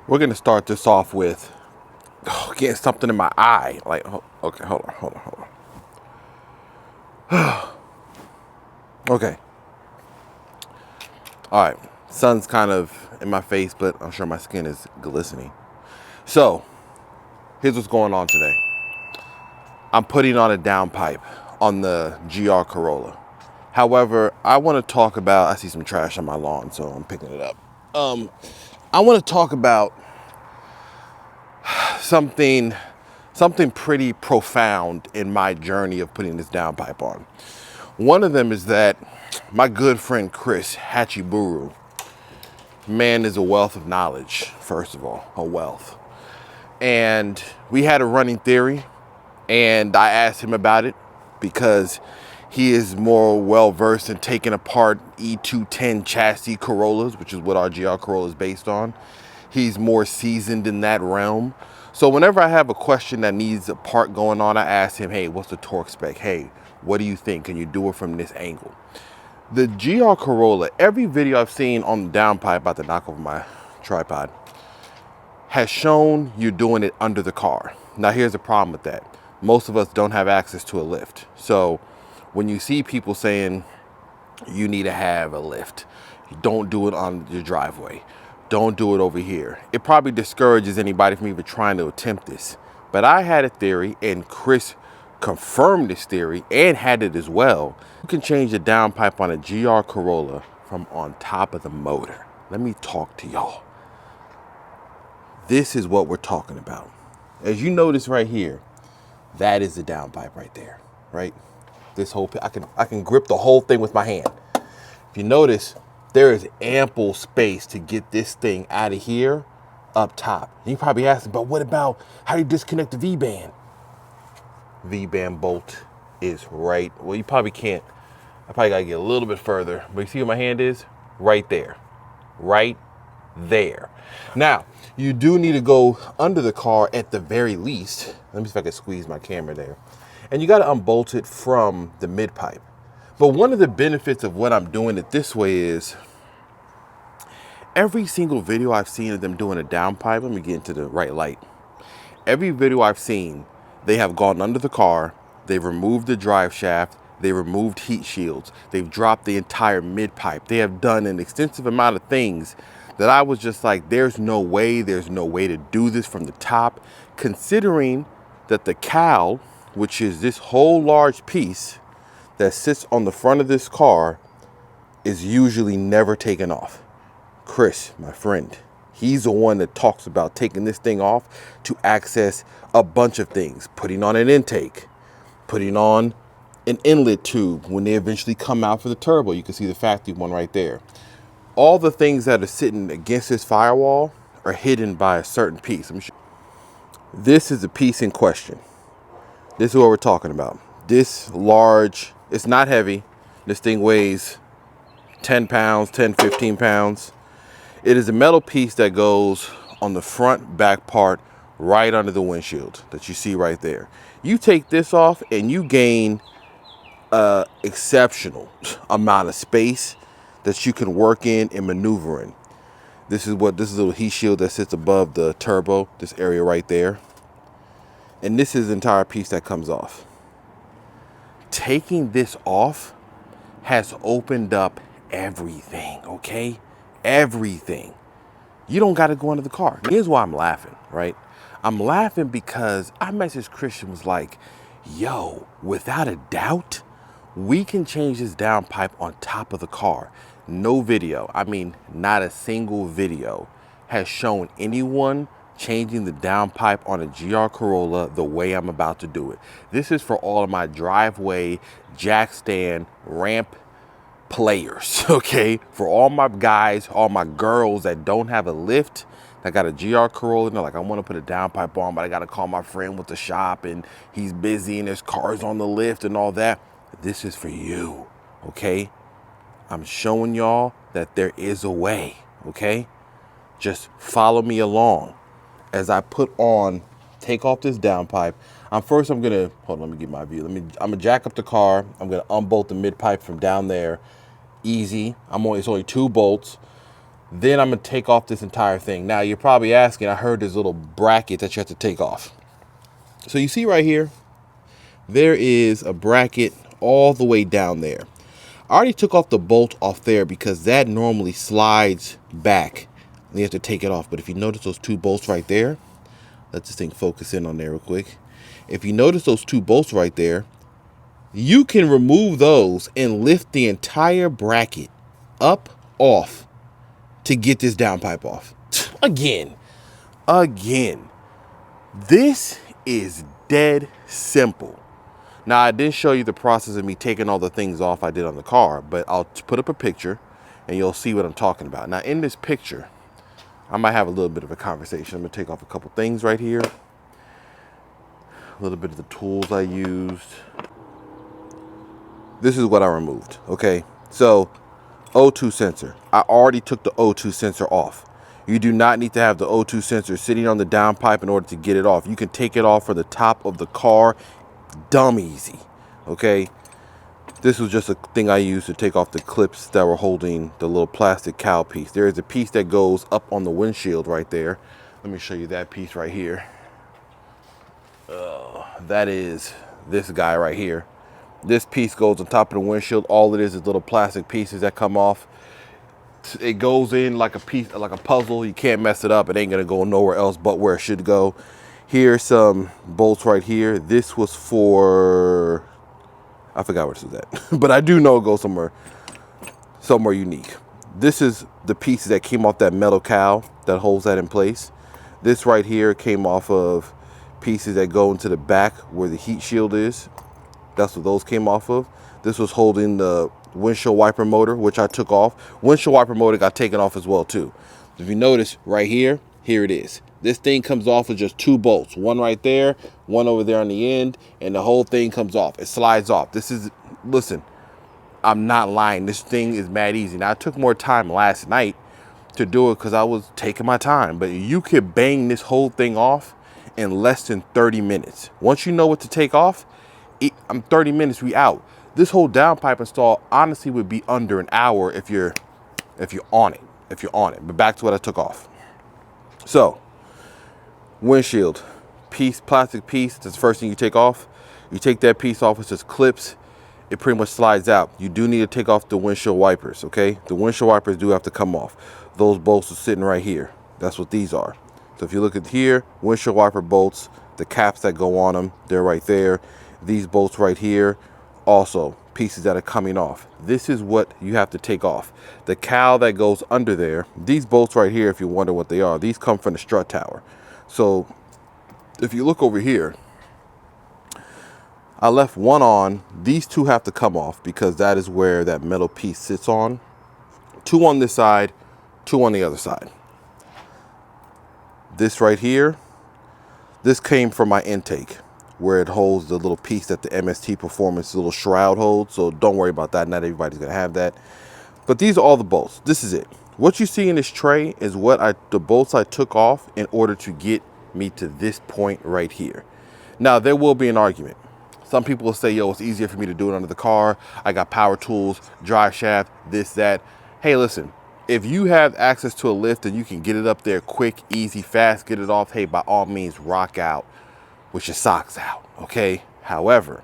We're gonna start this off with getting something in my eye. Like, okay, hold on. Okay. All right. Sun's kind of in my face, but I'm sure my skin is glistening. So, here's what's going on today. I'm putting on a downpipe on the GR Corolla. However, I want to talk about, I see some trash on my lawn, so I'm picking it up. I want to talk about something pretty profound in my journey of putting this downpipe on. One of them is that my good friend Chris Hachiburu, man is a wealth of knowledge, first of all, a wealth. And we had a running theory, and I asked him about it because he is more well-versed in taking apart E210 chassis Corollas, which is what our GR Corolla is based on. He's more seasoned in that realm. So whenever I have a question that needs a part going on, I ask him, hey, what's the torque spec? Hey, what do you think? Can you do it from this angle? The GR Corolla, every video I've seen on the downpipe, about to knock over my tripod, has shown you're doing it under the car. Now here's the problem with that. Most of us don't have access to a lift. So when you see people saying you need to have a lift, don't do it on your driveway. Don't do it over here. It probably discourages anybody from even trying to attempt this. But I had a theory, and Chris confirmed this theory and had it as well. You can change the downpipe on a GR Corolla from on top of the motor. Let me talk to y'all. This is what we're talking about. As you notice right here, that is the downpipe right there, right? This whole, I can grip the whole thing with my hand. If you notice, there is ample space to get this thing out of here up top. And you probably asking, but what about how you disconnect the V-band? V-band bolt is right. Well, you probably can't. I probably gotta get a little bit further, but you see where my hand is? Right there. Right there. Now, you do need to go under the car at the very least. Let me see if I can squeeze my camera there. And you gotta unbolt it from the mid pipe. But one of the benefits of what I'm doing it this way is every single video I've seen of them doing a downpipe, let me get into the right light. Every video I've seen, they have gone under the car, they've removed the drive shaft, they removed heat shields, they've dropped the entire mid pipe. They have done an extensive amount of things that I was just like, there's no way to do this from the top, considering that the cowl, which is this whole large piece that sits on the front of this car, is usually never taken off. Chris, my friend, he's the one that talks about taking this thing off to access a bunch of things, putting on an intake, putting on an inlet tube when they eventually come out for the turbo. You can see the factory one right there. All the things that are sitting against this firewall are hidden by a certain piece. This is the piece in question. This is what we're talking about. This large, it's not heavy. This thing weighs 10 pounds, 10, 15 pounds. It is a metal piece that goes on the front back part right under the windshield that you see right there. You take this off and you gain an exceptional amount of space that you can work in and maneuver in. This is a little heat shield that sits above the turbo, this area right there. And this is the entire piece that comes off. Taking this off has opened up everything, okay? Everything. You don't got to go under the car. Here's why I'm laughing, right? I'm laughing because I messaged Christian, was like, yo, without a doubt, we can change this downpipe on top of the car. No video, I mean, not a single video has shown anyone changing the downpipe on a GR Corolla the way I'm about to do it. This is for all of my driveway, jack stand, ramp players, okay? For all my guys, all my girls that don't have a lift, that got a GR Corolla, and they're like, I want to put a downpipe on, but I got to call my friend with the shop, and he's busy, and there's cars on the lift and all that. This is for you, okay? I'm showing y'all that there is a way, okay? Just follow me along as I take off this downpipe. I'm gonna, hold on, let me get my view. I'm gonna jack up the car. I'm gonna unbolt the mid pipe from down there. Easy, it's only 2 bolts. Then I'm gonna take off this entire thing. Now you're probably asking, I heard there's little bracket that you have to take off. So you see right here, there is a bracket all the way down there. I already took off the bolt off there because that normally slides back. You have to take it off. But if you notice those two bolts right there, let this thing focus in on there real quick. If you notice those two bolts right there, you can remove those and lift the entire bracket up off to get this downpipe off. Again. This is dead simple. Now, I didn't show you the process of me taking all the things off I did on the car, but I'll put up a picture and you'll see what I'm talking about. Now, in this picture, I might have a little bit of a conversation. I'm gonna take off a couple things right here. A little bit of the tools I used. This is what I removed, okay? So, O2 sensor. I already took the O2 sensor off. You do not need to have the O2 sensor sitting on the downpipe in order to get it off. You can take it off from the top of the car, dumb easy, okay? This was just a thing I used to take off the clips that were holding the little plastic cowl piece. There is a piece that goes up on the windshield right there. Let me show you that piece right here. That is this guy right here. This piece goes on top of the windshield. All it is little plastic pieces that come off. It goes in like a piece, like a puzzle. You can't mess it up. It ain't gonna go nowhere else but where it should go. Here's some bolts right here. This was for, I forgot where this was at, but I do know it goes somewhere unique. This is the pieces that came off that metal cowl that holds that in place. This right here came off of pieces that go into the back where the heat shield is. That's what those came off of. This was holding the windshield wiper motor, which I took off. Windshield wiper motor got taken off as well too. If you notice right here, here it is. This thing comes off with just two bolts, one right there, one over there on the end, and the whole thing comes off. It slides off. This is, listen, I'm not lying. This thing is mad easy. Now, I took more time last night to do it because I was taking my time, but you could bang this whole thing off in less than 30 minutes. Once you know what to take off, I'm 30 minutes, we out. This whole downpipe install honestly would be under an hour if you're on it. But back to what I took off. So, windshield piece, plastic piece, that's the first thing you take off. You take that piece off, it's just clips. It pretty much slides out. You do need to take off the windshield wipers, okay? The windshield wipers do have to come off. Those bolts are sitting right here. That's what these are. So if you look at here, windshield wiper bolts, the caps that go on them, they're right there. These bolts right here, also pieces that are coming off. This is what you have to take off. The cowl that goes under there, these bolts right here, if you wonder what they are, these come from the strut tower. So if you look over here, I left one on. These two have to come off because that is where that metal piece sits on. Two on this side, two on the other side. This right here, this came from my intake where it holds the little piece that the MST Performance little shroud holds. So don't worry about that. Not everybody's gonna have that. But these are all the bolts. This is it. What you see in this tray is the bolts I took off in order to get me to this point right here. Now, there will be an argument. Some people will say, yo, it's easier for me to do it under the car. I got power tools, drive shaft, this, that. Hey, listen, if you have access to a lift and you can get it up there quick, easy, fast, get it off, hey, by all means, rock out with your socks out, okay? However,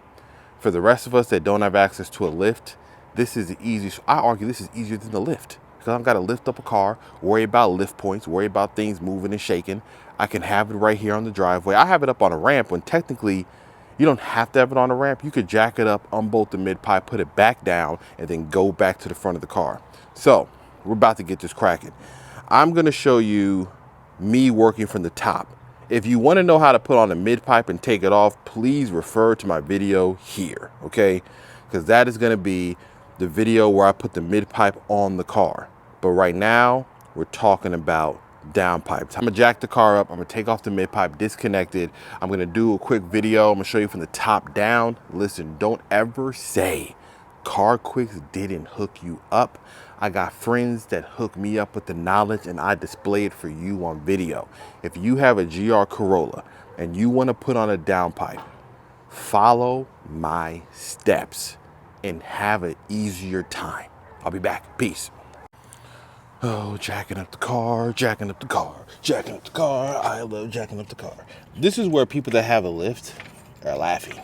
for the rest of us that don't have access to a lift, this is the easiest. I argue this is easier than the lift because I've got to lift up a car, worry about lift points, worry about things moving and shaking. I can have it right here on the driveway. I have it up on a ramp when technically you don't have to have it on a ramp. You could jack it up, unbolt the mid pipe, put it back down, and then go back to the front of the car. So we're about to get this cracking. I'm going to show you me working from the top. If you want to know how to put on a mid pipe and take it off, please refer to my video here, okay? Because that is going to be the video where I put the mid pipe on the car. But right now, we're talking about downpipes. I'm gonna jack the car up. I'm gonna take off the mid pipe, disconnect it. I'm gonna do a quick video. I'm gonna show you from the top down. Listen, don't ever say CarQuicks didn't hook you up. I got friends that hook me up with the knowledge and I display it for you on video. If you have a GR Corolla and you want to put on a downpipe, follow my steps and have an easier time. I'll be back. Peace. Oh, jacking up the car, jacking up the car, jacking up the car. I love jacking up the car. This is where people that have a lift are laughing.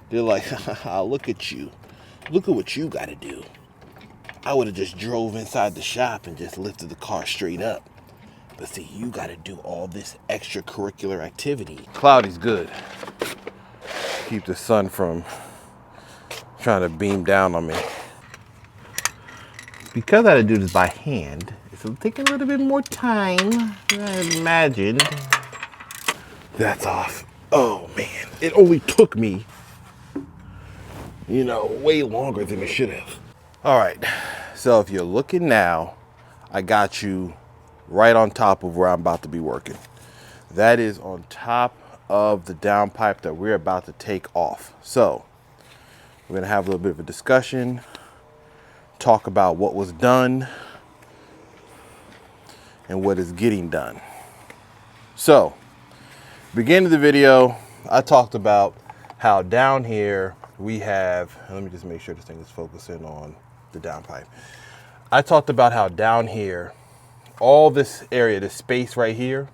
They're like, look at you. Look at what you got to do. I would have just drove inside the shop and just lifted the car straight up. But see, you got to do all this extracurricular activity. Cloudy's good. Keep the sun from trying to beam down on me. Because I had to do this by hand, it's taking a little bit more time than I imagined. That's off. Oh man, it only took me, way longer than it should have. All right, so if you're looking now, I got you right on top of where I'm about to be working. That is on top of the downpipe that we're about to take off. So we're gonna have a little bit of a discussion, talk about what was done and what is getting done. So, beginning of the video, I talked about how down here we have, let me just make sure this thing is focusing on the downpipe. I talked about how down here, all this area, this space right here,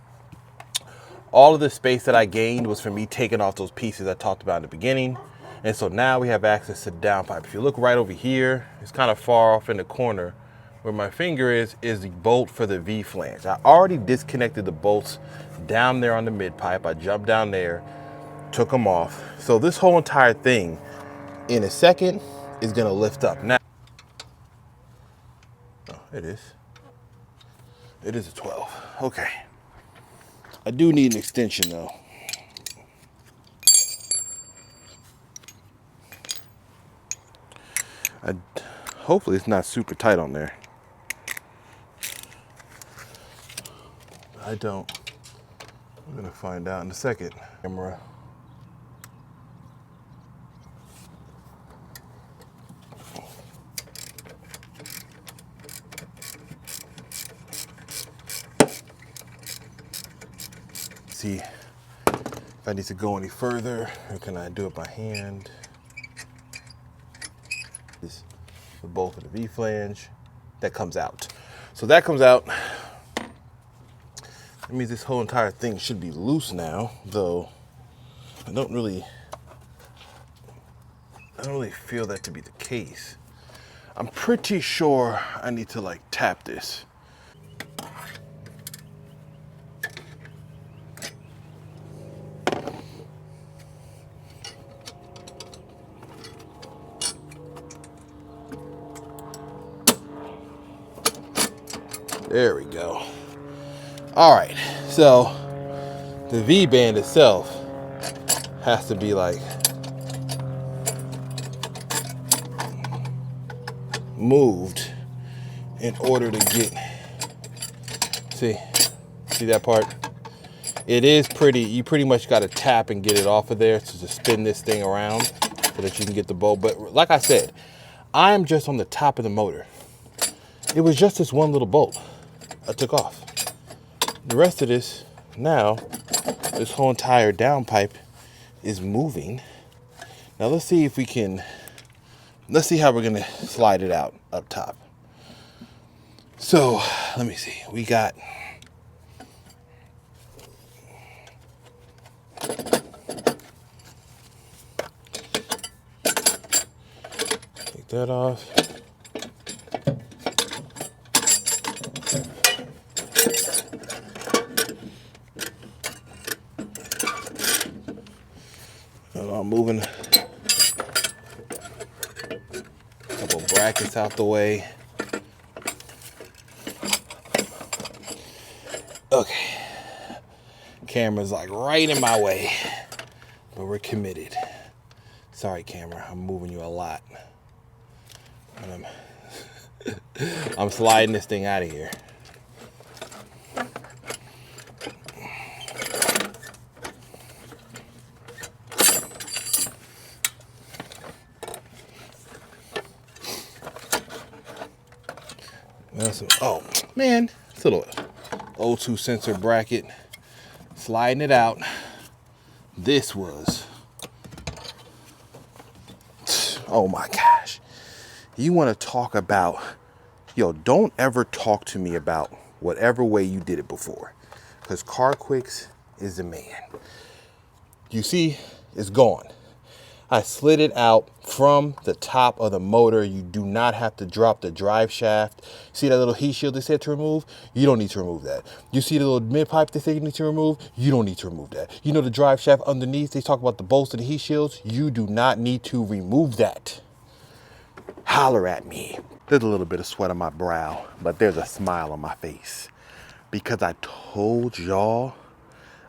all of the space that I gained was from me taking off those pieces I talked about in the beginning. And so now we have access to the downpipe. If you look right over here, it's kind of far off in the corner. Where my finger is the bolt for the V flange. I already disconnected the bolts down there on the mid pipe. I jumped down there, took them off. So this whole entire thing in a second is gonna lift up. Now, oh, it is a 12, okay. I do need an extension though. Hopefully it's not super tight on there. I don't. I'm gonna find out in a second. Camera. See if I need to go any further, or can I do it by hand? This is the bolt of the V flange that comes out. So that comes out. That means this whole entire thing should be loose now, though I don't really feel that to be the case. I'm pretty sure I need to like tap this. There we go. All right, so the V-band itself has to be like moved in order to get, see that part? It is pretty, you pretty much got to tap and get it off of there to just spin this thing around so that you can get the bolt. But like I said, I'm just on the top of the motor. It was just this one little bolt I took off. The rest of this, now, this whole entire downpipe is moving. Now let's see if we can, let's see how we're gonna slide it out up top. So, let me see, we got, take that off. I'm moving a couple brackets out the way. Okay, camera's like right in my way, but we're committed. Sorry, camera, I'm moving you a lot. And I'm sliding this thing out of here. Oh man, it's a little O2 sensor bracket. Sliding it out. This was, oh my gosh. You want to talk about Yo, don't ever talk to me about whatever way you did it before, because CarQuicks is the man. You see, it's gone. I slid it out from the top of the motor. You do not have to drop the drive shaft. See that little heat shield they said to remove? You don't need to remove that. You see the little mid pipe they say you need to remove? You don't need to remove that. You know the drive shaft underneath, they talk about the bolts and the heat shields? You do not need to remove that. Holler at me. There's a little bit of sweat on my brow, but there's a smile on my face, because I told y'all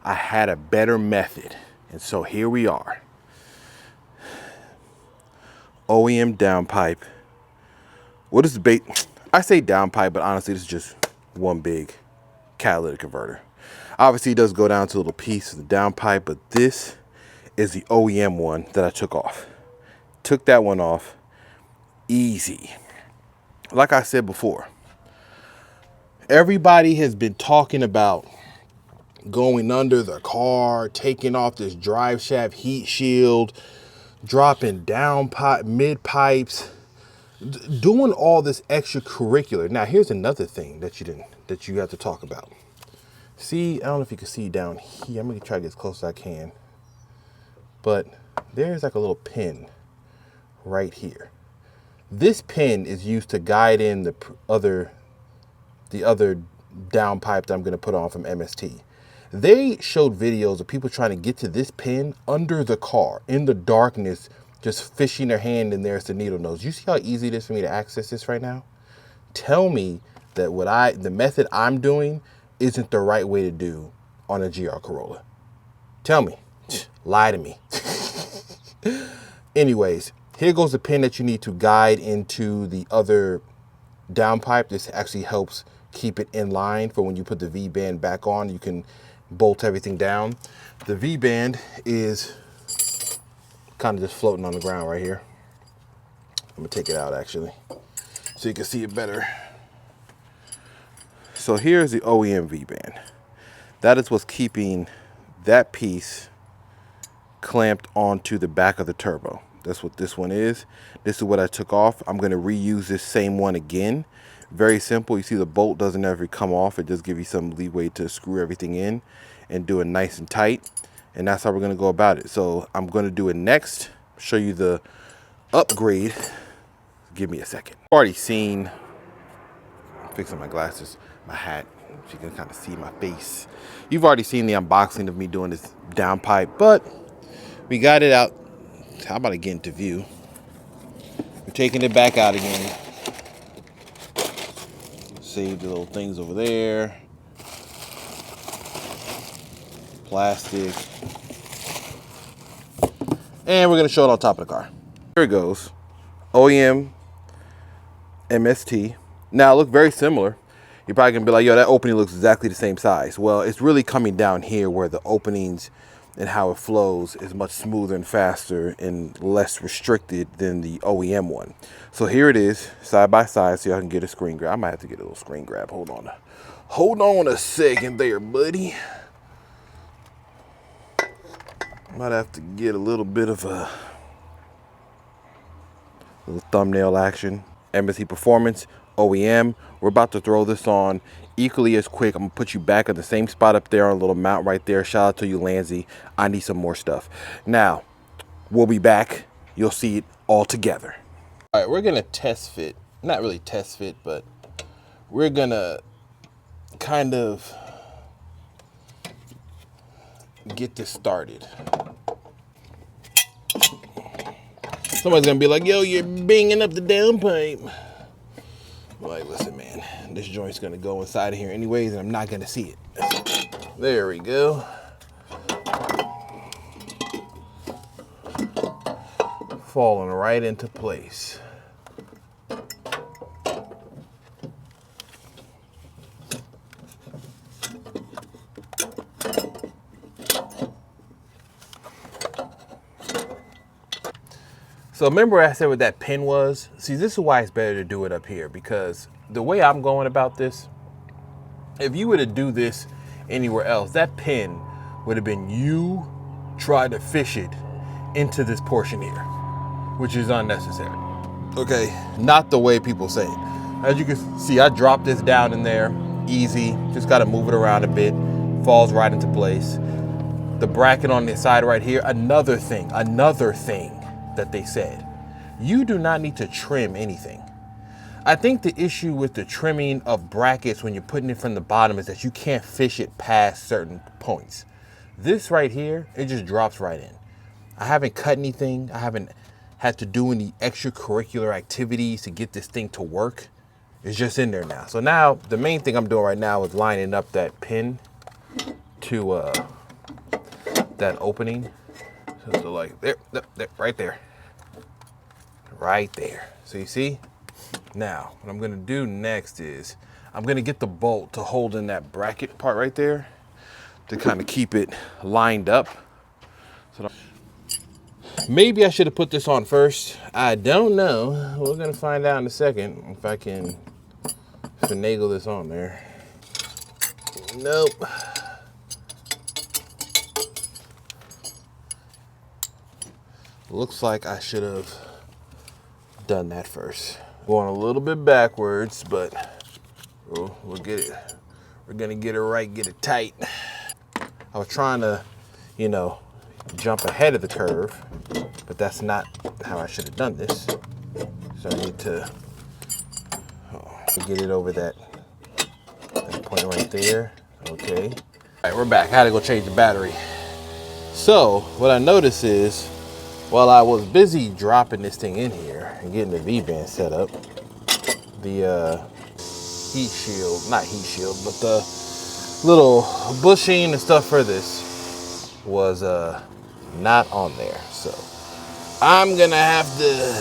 I had a better method. And so here we are. OEM downpipe. What is the bait? I say downpipe, but honestly, this is just one big catalytic converter. Obviously, it does go down to a little piece of the downpipe, but this is the OEM one that I took off. Took that one off. Easy. Like I said before, everybody has been talking about going under the car, taking off this drive shaft heat shield, dropping down pipe, mid pipes, doing all this extracurricular. Now, here's another thing that you have to talk about. See, I don't know if you can see down here. I'm gonna try to get as close as I can, but there's like a little pin right here. This pin is used to guide in the other downpipe that I'm gonna put on from MST. They showed videos of people trying to get to this pin under the car in the darkness, just fishing their hand in there as the needle nose. You see how easy it is for me to access this right now? Tell me that the method I'm doing isn't the right way to do on a GR Corolla. Tell me. Lie to me. Anyways, here goes the pin that you need to guide into the other downpipe. This actually helps keep it in line for when you put the V-band back on. You can bolt everything down. The V-band is kind of just floating on the ground right here. I'm gonna take it out actually so you can see it better. So here's the OEM V-band. That is what's keeping that piece clamped onto the back of the turbo. That's what this one is. This is what I took off. I'm gonna reuse this same one again. Very simple. You see the bolt doesn't ever come off. It just gives you some leeway to screw everything in and do it nice and tight. And that's how we're gonna go about it. So I'm gonna do it next, show you the upgrade. Give me a second. Already seen, I'm fixing my glasses, my hat, so you can kind of see my face. You've already seen the unboxing of me doing this downpipe, but we got it out. How about I get into view? We're taking it back out again. Save the little things over there. Plastic. And we're gonna show it on top of the car. Here it goes. OEM MST. Now it looks very similar. You're probably gonna be like, yo, that opening looks exactly the same size. Well, it's really coming down here where the openings and how it flows is much smoother and faster and less restricted than the OEM one. So here it is, side by side, so y'all can get a screen grab. I might have to get a little screen grab. Hold on a second there, buddy. Might have to get a little bit of a little thumbnail action. MST Performance, OEM. We're about to throw this on equally as quick. I'm gonna put you back at the same spot up there on a little mount right there. Shout out to you, Lanzy. I need some more stuff. Now, we'll be back. You'll see it all together. All right, we're gonna test fit. Not really test fit, but we're gonna kind of get this started. Somebody's gonna be like, yo, you're banging up the downpipe. Like, listen, man, this joint's gonna go inside of here anyways, and I'm not gonna see it. There we go. Falling right into place. So remember I said what that pin was? See, this is why it's better to do it up here, because the way I'm going about this, if you were to do this anywhere else, that pin would have been you trying to fish it into this portion here, which is unnecessary. Okay, not the way people say it. As you can see, I dropped this down in there, easy. Just got to move it around a bit, falls right into place. The bracket on the side right here, another thing that they said, you do not need to trim anything. I think the issue with the trimming of brackets when you're putting it from the bottom is that you can't fish it past certain points. This right here, it just drops right in. I haven't cut anything. I haven't had to do any extracurricular activities to get this thing to work. It's just in there now. So now the main thing I'm doing right now is lining up that pin to that opening. So like there, right there. Right there. So you see? Now, what I'm gonna do next is I'm gonna get the bolt to hold in that bracket part right there to kind of keep it lined up. So maybe I should have put this on first. I don't know. We're gonna find out in a second if I can finagle this on there. Nope. Looks like I should have done that first. Going a little bit backwards, but we'll get it. We're gonna get it right, get it tight. I was trying to, you know, jump ahead of the curve, but that's not how I should have done this. So I need to get it over that point right there. Okay. All right, we're back. I had to go change the battery. So what I noticed is, while I was busy dropping this thing in here and getting the V-band set up, the heat shield, not heat shield, but the little bushing and stuff for this was not on there. So I'm gonna have to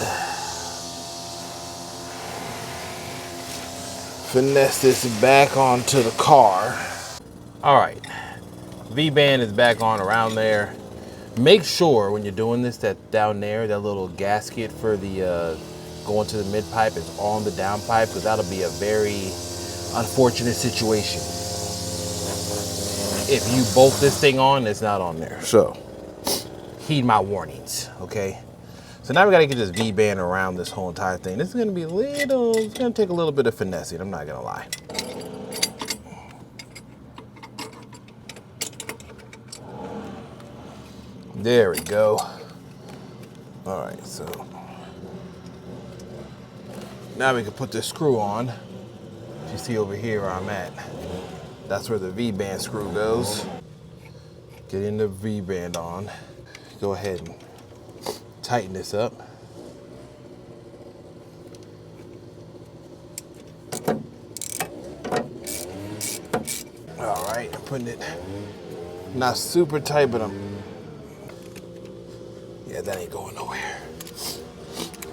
finesse this back onto the car. All right, V-band is back on around there. Make sure when you're doing this that down there, that little gasket for the going to the mid pipe is on the downpipe, because that'll be a very unfortunate situation if you bolt this thing on, it's not on there. So heed my warnings, okay? So now we gotta get this V-band around this whole entire thing. This is gonna be it's gonna take a little bit of finessing, I'm not gonna lie. There we go. All right, so now we can put this screw on. If you see over here where I'm at, that's where the V-band screw goes. Getting the V-band on. Go ahead and tighten this up. All right, I'm putting it not super tight, but yeah, that ain't going nowhere.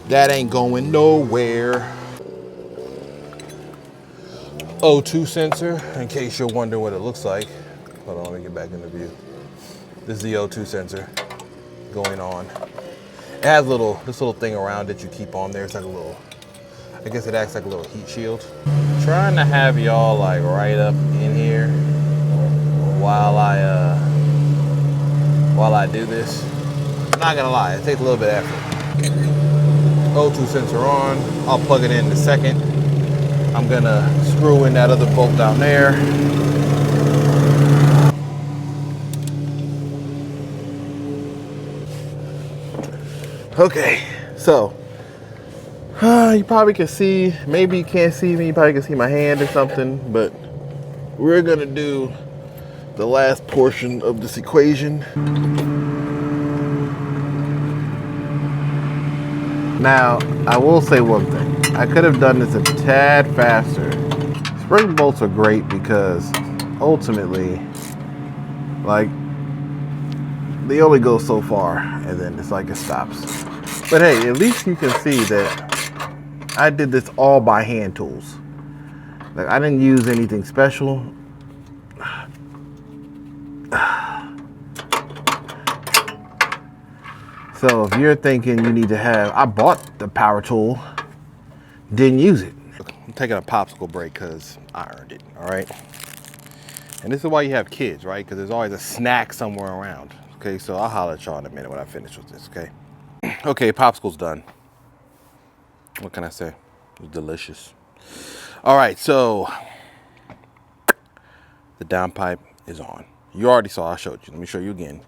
That ain't going nowhere. O2 sensor, in case you're wondering what it looks like. Hold on, let me get back in the view. This is the O2 sensor going on. It has this little thing around it you keep on there. It's like a little, I guess it acts like a little heat shield. I'm trying to have y'all like right up in here while I do this. I'm not gonna lie, it takes a little bit of effort. O2 sensor on, I'll plug it in a second. I'm gonna screw in that other bolt down there. Okay, so you probably can see, maybe you can't see me, you probably can see my hand or something, but we're gonna do the last portion of this equation. Now, I will say one thing. I could have done this a tad faster. Spring bolts are great because ultimately, like, they only go so far and then it's like it stops. But hey, at least you can see that I did this all by hand tools. Like, I didn't use anything special. So if you're thinking you need to have, I bought the power tool, didn't use it. I'm taking a popsicle break because I earned it, all right? And this is why you have kids, right? Because there's always a snack somewhere around. Okay, so I'll holler at y'all in a minute when I finish with this, okay? Okay, popsicle's done. What can I say? It was delicious. All right, so the downpipe is on. You already saw, I showed you. Let me show you again.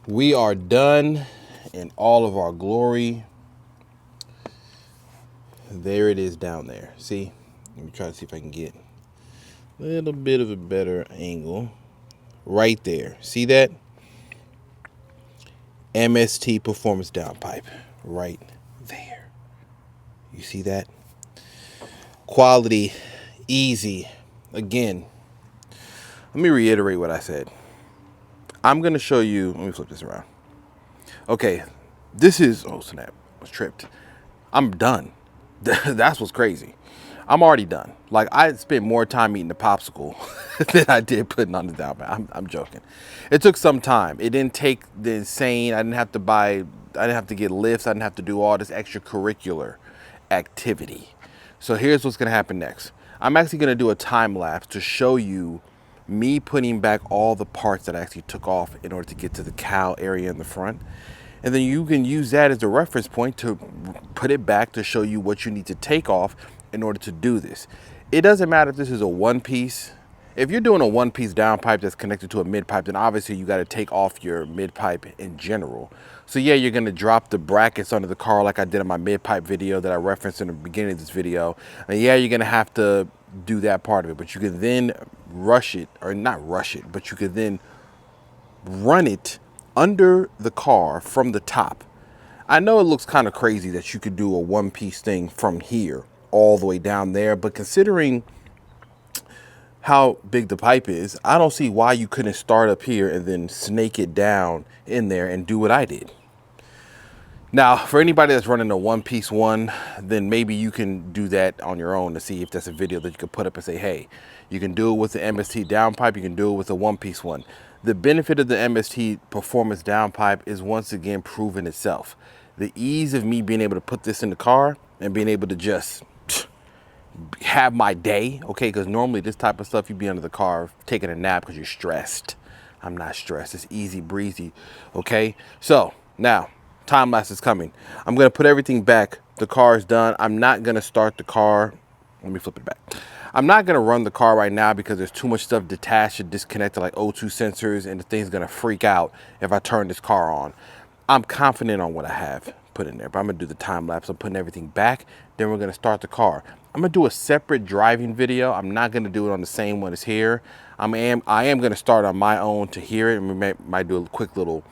We are done in all of our glory. There it is down there. See? Let me try to see if I can get a little bit of a better angle. Right there. See that? MST Performance Downpipe. Right there. You see that? Quality, easy. Again, let me reiterate what I said. I'm going to show you, let me flip this around. Okay, this is, oh snap, I was tripped. I'm done. That's what's crazy. I'm already done. Like, I spent more time eating the popsicle than I did putting on the downpipe. I'm joking. It took some time. It didn't take the insane, I didn't have to get lifts. I didn't have to do all this extracurricular activity. So here's what's gonna happen next. I'm actually gonna do a time lapse to show you me putting back all the parts that I actually took off in order to get to the cowl area in the front. And then you can use that as a reference point to put it back to show you what you need to take off in order to do this. It doesn't matter if this is a one piece. If you're doing a one piece downpipe that's connected to a mid pipe, then obviously you got to take off your mid pipe in general. So yeah, you're going to drop the brackets under the car like I did in my mid pipe video that I referenced in the beginning of this video. And yeah, you're going to have to do that part of it, but you can then rush it, or not rush it, but you can then run it under the car from the top. I know it looks kind of crazy that you could do a one piece thing from here all the way down there, but considering how big the pipe is, I don't see why you couldn't start up here and then snake it down in there and do what I did. Now, for anybody that's running a one-piece one, then maybe you can do that on your own to see if that's a video that you can put up and say, hey, you can do it with the MST downpipe, you can do it with a one-piece one. The benefit of the MST performance downpipe is once again proven itself. The ease of me being able to put this in the car and being able to just have my day, okay? Because normally this type of stuff, you'd be under the car taking a nap because you're stressed. I'm not stressed. It's easy breezy, okay? So now, time lapse is coming. I'm going to put everything back. The car is done. I'm not going to start the car. Let me flip it back. I'm not going to run the car right now because there's too much stuff detached and disconnected, like O2 sensors, and the thing's going to freak out if I turn this car on. I'm confident on what I have put in there, but I'm going to do the time lapse. I'm putting everything back. Then we're going to start the car. I'm going to do a separate driving video. I'm not going to do it on the same one as here. I am going to start on my own to hear it, and we might do a quick little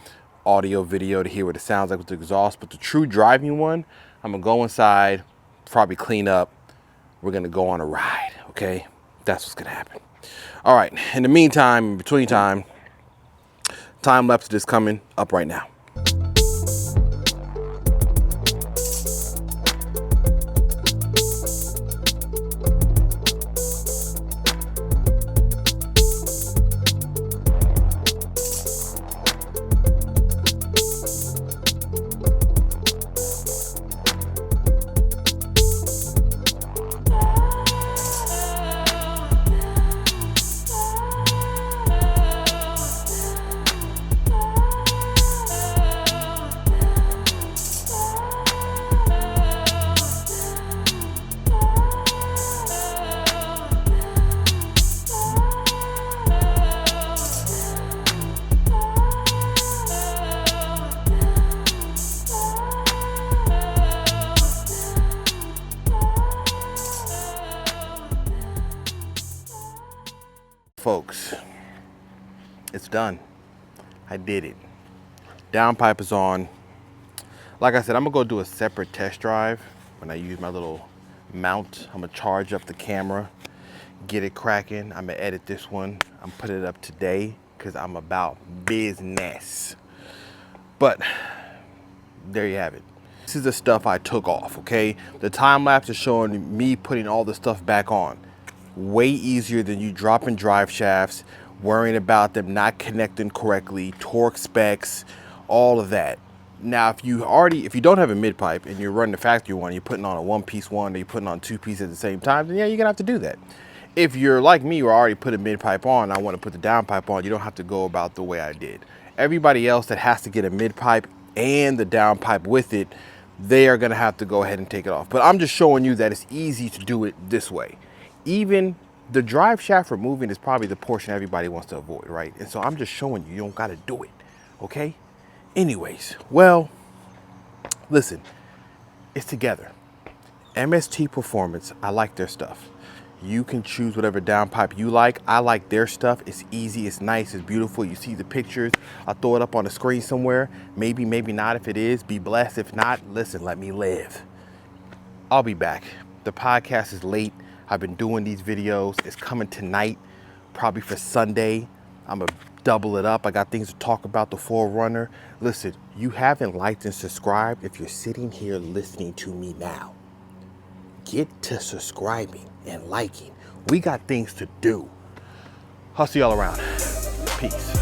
audio video to hear what it sounds like with the exhaust. But the true driving one, I'm gonna go inside, probably clean up. We're gonna go on a ride, okay? That's what's gonna happen. All right, in the meantime, in between time lapse is coming up right now. Folks, it's done. I did it. Downpipe is on. Like I said, I'm gonna go do a separate test drive when I use my little mount. I'm gonna charge up the camera, get it cracking. I'm gonna edit this one. I'm putting it up today because I'm about business. But there you have it. This is the stuff I took off, okay? The time lapse is showing me putting all the stuff back on. Way easier than you dropping drive shafts, worrying about them not connecting correctly, torque specs, all of that. Now, if you don't have a mid pipe and you're running the factory one, you're putting on a one piece one, or you're putting on two pieces at the same time, then yeah, you're gonna have to do that. If you're like me, you already put a mid pipe on, I want to put the down pipe on, you don't have to go about the way I did. Everybody else that has to get a mid pipe and the down pipe with it, they are gonna have to go ahead and take it off. But I'm just showing you that it's easy to do it this way. Even the drive shaft removing is probably the portion everybody wants to avoid, right? And so I'm just showing you, you don't gotta do it, okay? Anyways, well, listen, it's together. MST Performance, I like their stuff. You can choose whatever downpipe you like. I like their stuff. It's easy, it's nice, it's beautiful. You see the pictures. I'll throw it up on the screen somewhere. Maybe, maybe not. If it is, be blessed. If not, listen, let me live. I'll be back. The podcast is late. I've been doing these videos. It's coming tonight, probably for Sunday. I'm gonna double it up. I got things to talk about, the 4Runner. Listen, you haven't liked and subscribed. If you're sitting here listening to me now, get to subscribing and liking. We got things to do. I'll see y'all around. Peace.